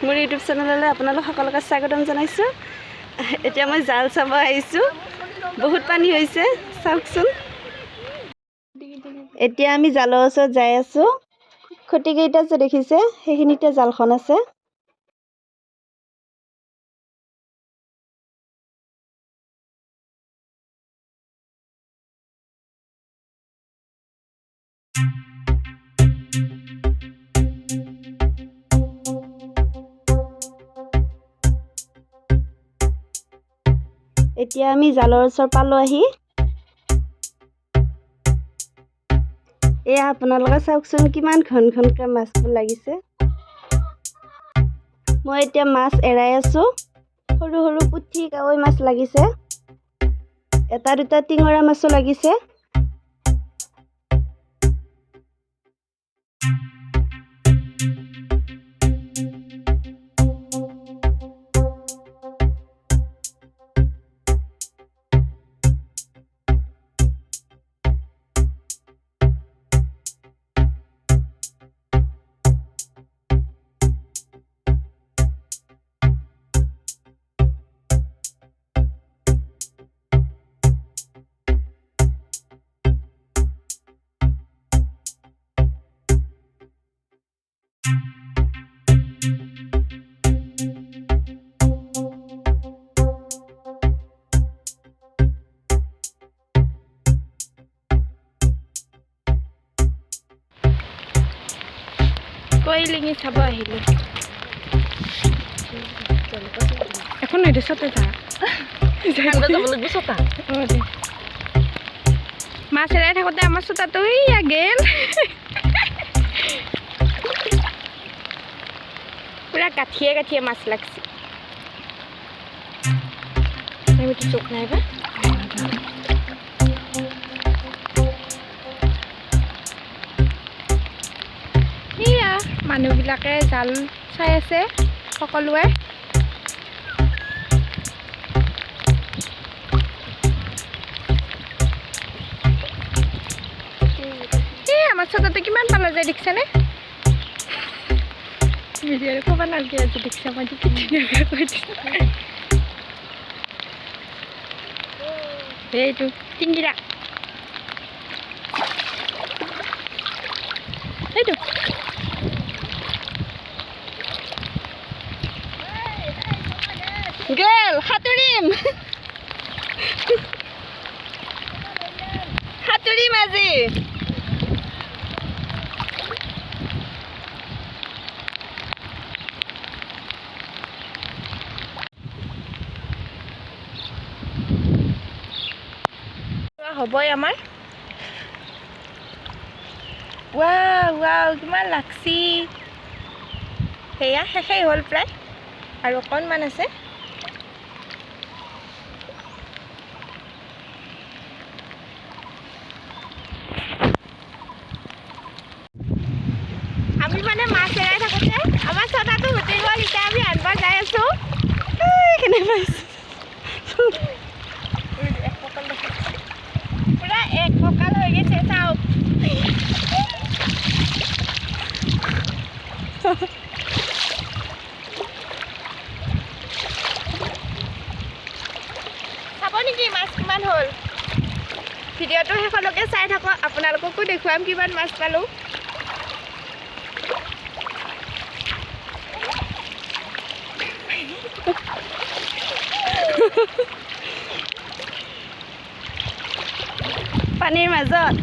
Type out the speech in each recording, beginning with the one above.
মোৰ ইউটিউব চেনেললৈ আপোনালোক সকলোকে স্বাগতম জনাইছোঁ। এতিয়া মই জাল চাব আহিছোঁ। বহুত পানী হৈছে চাওকচোন। এতিয়া আমি জালৰ ওচৰত যাই আছোঁ। খুঁটিকেইটা যে দেখিছে সেইখিনিতে জালখন আছে। এতিয়া আমি জালৰ ওচৰ পালোঁ আহি। এয়া আপোনালোকে চাওকচোন কিমান ঘন ঘনকৈ মাছবোৰ লাগিছে। মই এতিয়া মাছ এৰাই আছোঁ। সৰু সৰু পুঠি কাৱৈ মাছ লাগিছে। এটা দুটা টিঙৰা মাছো লাগিছে। কইলিঙি চাব আহিলোঁ। এখন নহয় চতে যা যাব লাগিব চতা। মাছ এৰাই থাকোঁতে আমাৰ চতাটো ইয়া গেল। পুৰা কাঠিয়ে কাঠিয়ে মাছ লাগছে। আমিতো চোখ নাই বা এয়া মানুহবিলাকে জাল চাই আছে সকলোৱে। এই আমাৰ চতাতে কিমান পালা যায় দেখিছানে? ভিডিঅ'ৰে ক'ব নালাগে আজি দেখিছা মই এইটো টিংগিৰা এইটো গেল সাঁতুৰিম সাঁতুৰিম আজি। হ'বই আমাৰ। ৱাও কিমান লাগছি। সেয়া শেষেই হ'ল প্ৰায় আৰু অকণমান আছে। আমি মানে মাছ এৰাই থাকোঁতে আমাৰ চতাটো উঠি গ'ল। এতিয়া আমি আনব যাই আছোঁ। কেনে পাইছোঁ পুৰা এক কঁকাল হৈ গৈছে চাওক। চাব নেকি মাছ কিমান হ'ল? ভিডিঅ'টো শেষলৈকে চাই থাকক, আপোনালোককো দেখুৱাম কিমান মাছ পালোঁ। পানীৰ মাজত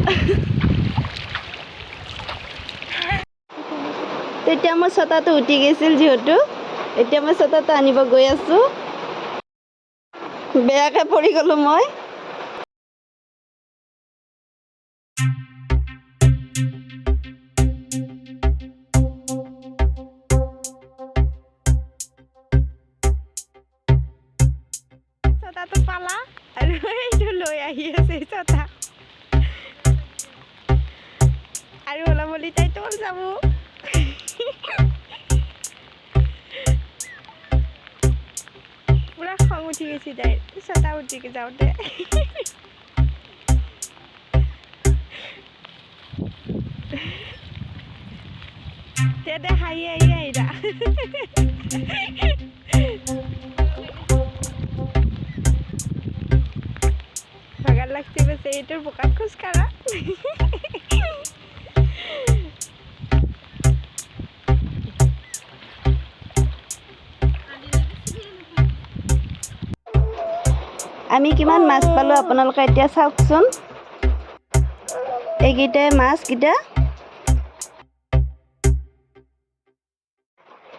তেতিয়া মোৰ ছতাটো উঠি গৈছিল যিহেতু এতিয়া মই ছতাটো আনিব গৈ আছোঁ। বেয়াকৈ পৰি গ'লোঁ মই। ছতাটো পালা আৰু এইটো লৈ আহি আছে ছতা আৰু অলপ বুলি তাই তল যাব। পুৰা খং উঠি গৈছে তাইৰ ছতা উঠি যাওঁতে। দে হাঁহি আহিৰা ভাগাৰ লাগছে বেশি এইটাৰ বোকাত খোঁজ কাৰা আমি কিমান মাছ পালো আপোনালোকে এতিয়া চাওকচোন এইকেইটাই মাছকেইটা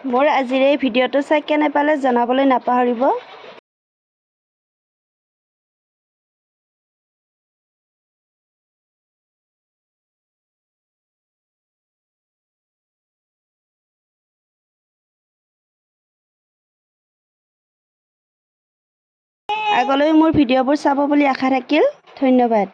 মোৰ আজিৰ এই ভিডিঅ'টো চাই কেনে পালে জনাবলৈ নাপাহৰিব আগলৈ মোৰ ভিডিঅ'বোৰ চাব বুলি আশা থাকিল ধন্যবাদ